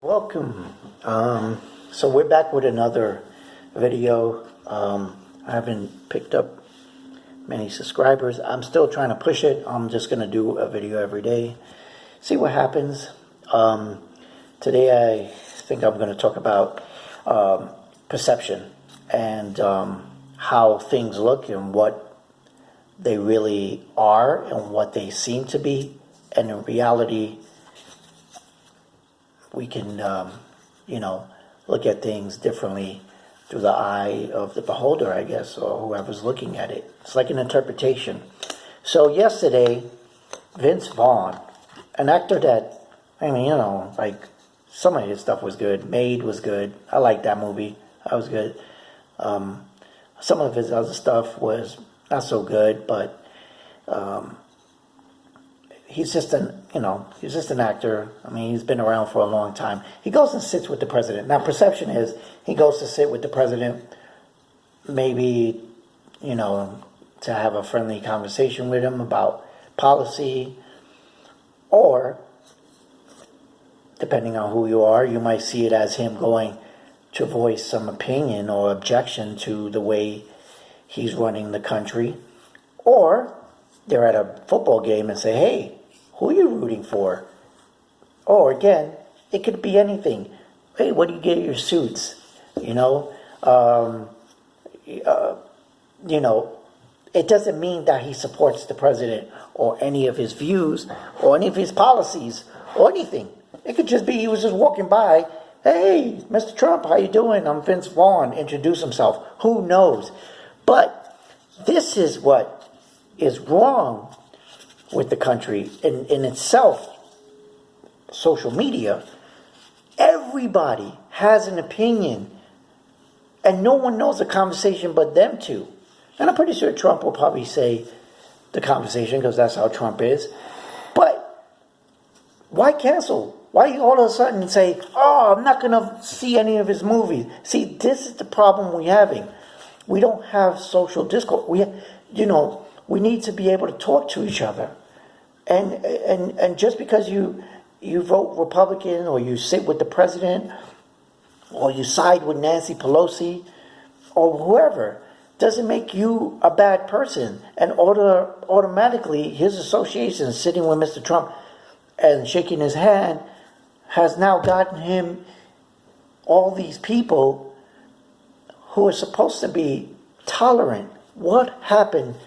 Welcome. So we're back with another video. I haven't picked up many subscribers. I'm still trying to push it. I'm just going to do a video every day. See what happens. Today I think I'm going to talk about perception and how things look and what they really are and what they seem to be. And in reality, we can, look at things differently through the eye of the beholder, I guess, or whoever's looking at it. It's like an interpretation. So yesterday, Vince Vaughn, an actor that, some of his stuff was good. Made was good. I liked that movie. That was good. Some of his other stuff was not so good, but he's just an actor. I mean, he's been around for a long time. He goes and sits with the president. Now, perception is he goes to sit with the president, maybe, to have a friendly conversation with him about policy, or, depending on who you are, you might see it as him going to voice some opinion or objection to the way he's running the country. Or they're at a football game and say, hey, who are you rooting for? Or again, it could be anything. Hey, what do you get your suits? It doesn't mean that he supports the president or any of his views or any of his policies or anything. It could just be he was just walking by. Hey, Mr. Trump, how you doing? I'm Vince Vaughn. Introduce himself. Who knows? But this is what is wrong with the country in itself. Social media, everybody has an opinion, and no one knows the conversation but them two. And I'm pretty sure Trump will probably say the conversation because that's how Trump is. But why cancel? Why all of a sudden say, oh, I'm not going to see any of his movies? See, this is the problem we're having. We don't have social discourse. We need to be able to talk to each other. And just because you vote Republican or you sit with the president or you side with Nancy Pelosi or whoever doesn't make you a bad person. And automatically his association sitting with Mr. Trump and shaking his hand has now gotten him all these people who are supposed to be tolerant. What happened?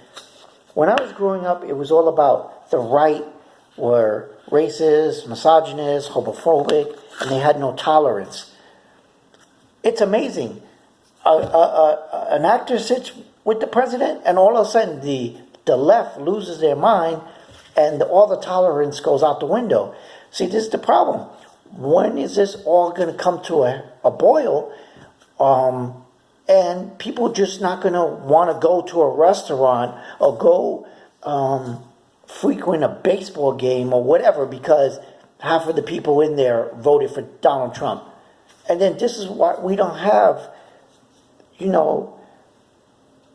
When I was growing up, it was all about the right were racist, misogynist, homophobic, and they had no tolerance. It's amazing. An actor sits with the president, and all of a sudden the left loses their mind, and all the tolerance goes out the window. See, this is the problem. When is this all going to come to a boil? And people just not going to want to go to a restaurant or go frequent a baseball game or whatever because half of the people in there voted for Donald Trump. And then this is why we don't have,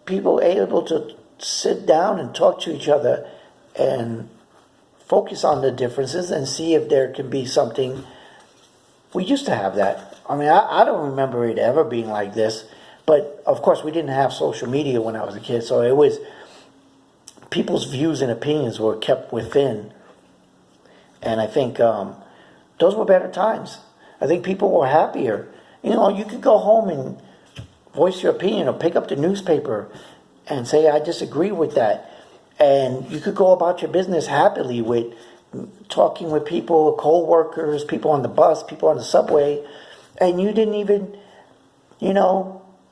people able to sit down and talk to each other and focus on the differences and see if there can be something. We used to have that. I mean, I don't remember it ever being like this. But, of course, we didn't have social media when I was a kid, so it was people's views and opinions were kept within. And I think those were better times. I think people were happier. You could go home and voice your opinion or pick up the newspaper and say, I disagree with that. And you could go about your business happily with talking with people, co-workers, people on the bus, people on the subway, and you didn't even,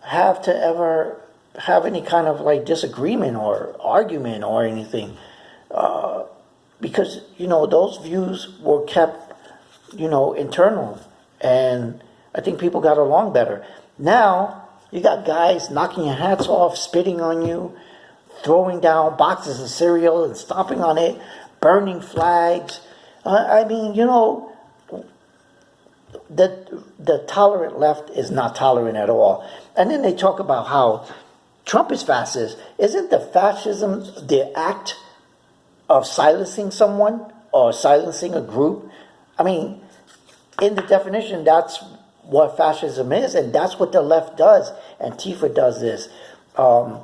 have to ever have any kind of disagreement or argument or anything, because those views were kept internal, and I think people got along better. Now you got guys knocking your hats off, spitting on you, throwing down boxes of cereal and stomping on it, burning flags. The tolerant left is not tolerant at all. And then they talk about how Trump is fascist. Isn't the fascism the act of silencing someone or silencing a group? I mean, in the definition, that's what fascism is, and that's what the left does. Antifa does this. BLM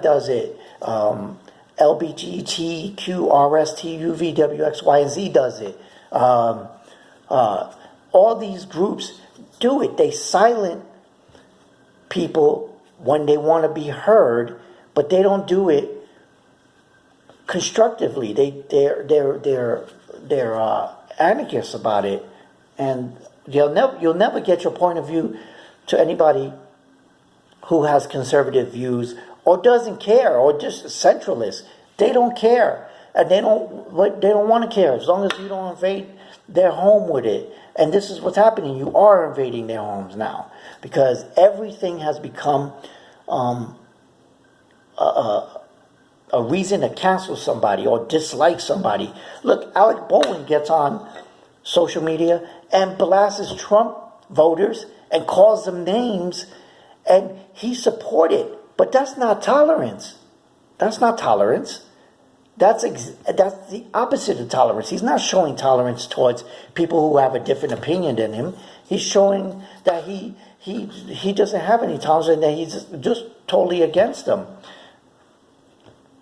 does it. LBGTQRSTUVWXYZ does it. All these groups do it. They silence people when they want to be heard, but they don't do it constructively. They're anarchists about it, and you'll never get your point of view to anybody who has conservative views or doesn't care, or just centralists. They don't care, and they don't want to care as long as you don't invade their home with it. And this is what's happening. You are invading their homes now, because everything has become a reason to cancel somebody or dislike somebody. Look, Alec Baldwin gets on social media and blasts Trump voters and calls them names, and he supported. But that's not tolerance. That's not tolerance. That's the opposite of tolerance. He's not showing tolerance towards people who have a different opinion than him. He's showing that he doesn't have any tolerance and that he's just totally against them.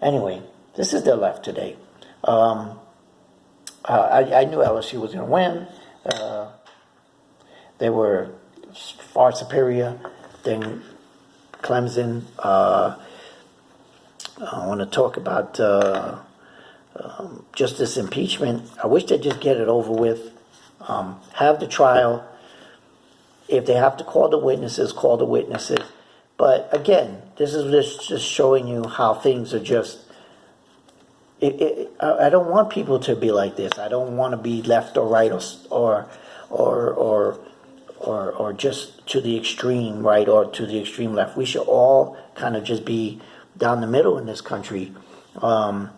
Anyway, this is the left today. I knew LSU was going to win. They were far superior than Clemson. I want to talk about just this impeachment. I wish they'd just get it over with. Have the trial. If they have to call the witnesses, call the witnesses. But again, this is just showing you how things are just. I don't want people to be like this. I don't want to be left or right or just to the extreme right or to the extreme left. We should all kind of just be down the middle in this country, and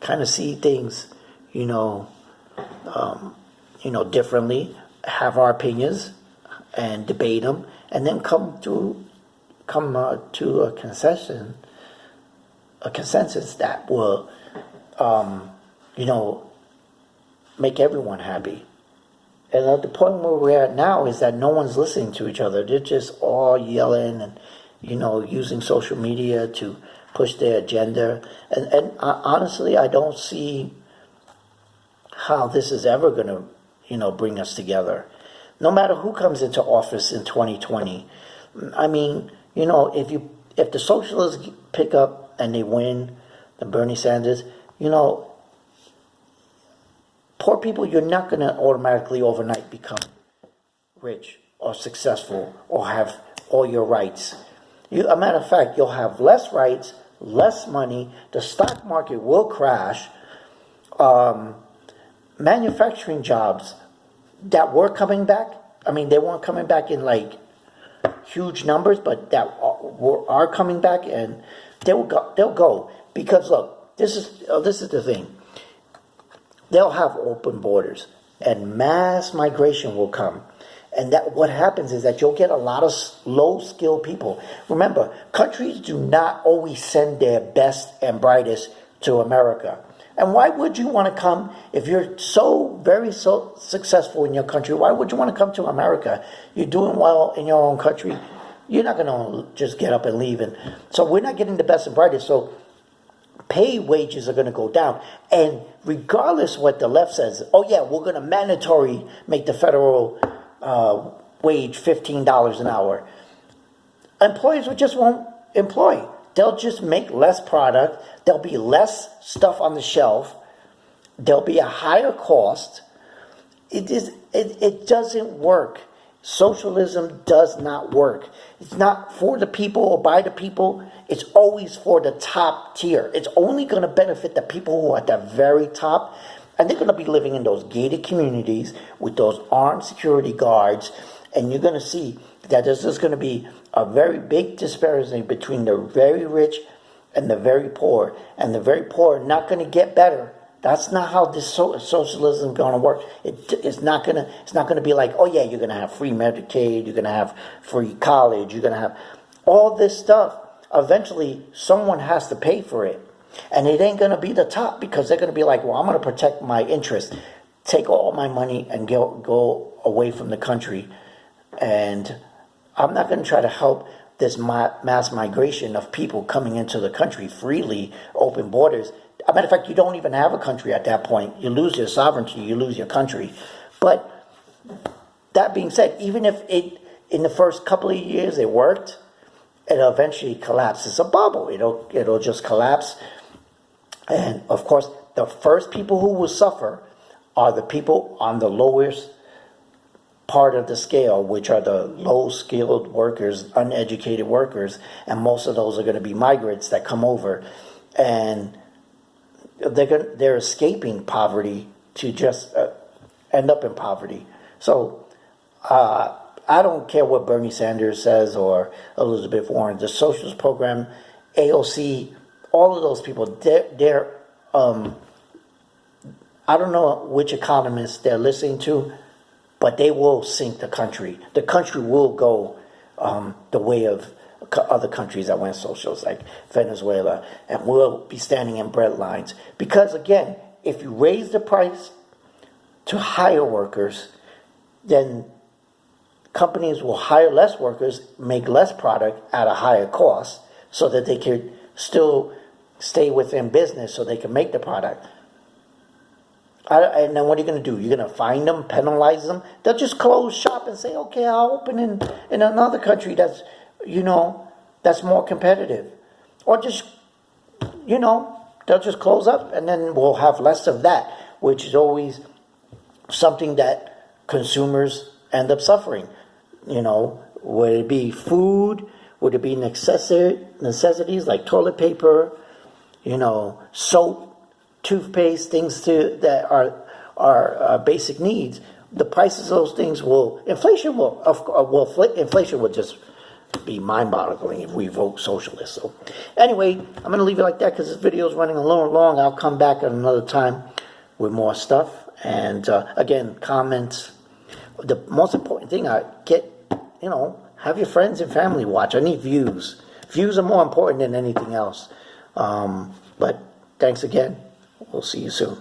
kind of see things, differently, have our opinions, and debate them, and then come to a consensus that will, make everyone happy. And at the point where we're at now is that no one's listening to each other. They're just all yelling and, using social media to push their agenda. And honestly, I don't see how this is ever going to, bring us together. No matter who comes into office in 2020. I mean, if the socialists pick up and they win, the Bernie Sanders, poor people, you're not going to automatically overnight become rich or successful or have all your rights. A matter of fact, you'll have less rights, less money, the stock market will crash, manufacturing jobs that were coming back, they weren't coming back in like huge numbers, but that are coming back, and they'll go. Because look, this is the thing. They'll have open borders, and mass migration will come. And that what happens is that you'll get a lot of low-skilled people. Remember, countries do not always send their best and brightest to America. And why would you want to come, if you're so successful in your country, why would you want to come to America? You're doing well in your own country. You're not going to just get up and leave. And so we're not getting the best and brightest. So pay wages are going to go down. And regardless what the left says, oh yeah, we're going to mandatory make the federal wage $15 an hour. Employers just won't employ. They'll just make less product. There'll be less stuff on the shelf. There'll be a higher cost. It doesn't work. Socialism does not work. It's not for the people or by the people. It's always for the top tier. It's only going to benefit the people who are at the very top. And they're going to be living in those gated communities with those armed security guards. And you're going to see that there's just going to be a very big disparity between the very rich and the very poor. And the very poor are not going to get better. That's not how this socialism is going to work. It's not going to be like, oh yeah, you're going to have free Medicaid, you're going to have free college, you're going to have all this stuff. Eventually, someone has to pay for it. And it ain't going to be the top, because they're going to be like, well, I'm going to protect my interest. take all my money and go away from the country. And I'm not going to try to help this mass migration of people coming into the country freely, open borders. As a matter of fact, you don't even have a country at that point. You lose your sovereignty, you lose your country. But that being said, even if it, in the first couple of years it worked, it'll eventually collapse. It's a bubble. It'll just collapse. And of course, the first people who will suffer are the people on the lowest part of the scale, which are the low-skilled workers, uneducated workers, and most of those are going to be migrants that come over, and they're escaping poverty to just end up in poverty. So I don't care what Bernie Sanders says or Elizabeth Warren. The socialist program, AOC, all of those people, they're I don't know which economists they're listening to, but they will sink the country. The country will go the way of other countries that went socialist, like Venezuela, and we'll be standing in bread lines. Because again, if you raise the price to hire workers, then companies will hire less workers, make less product at a higher cost, so that they could still stay within business, so they can make the product. And then what are you going to do? You're going to fine them, penalize them? They'll just close shop and say, okay, I'll open in another country that's, that's more competitive. Or just, they'll just close up, and then we'll have less of that, which is always something that consumers end up suffering. Would it be food? Would it be necessities like toilet paper, soap, toothpaste, things that are basic needs? The prices of those things inflation will just be mind-boggling if we vote socialist. So anyway, I'm going to leave it like that because this video is running a little long. I'll come back at another time with more stuff. And again, comments. The most important thing, have your friends and family watch. I need views. Views are more important than anything else. But thanks again. We'll see you soon.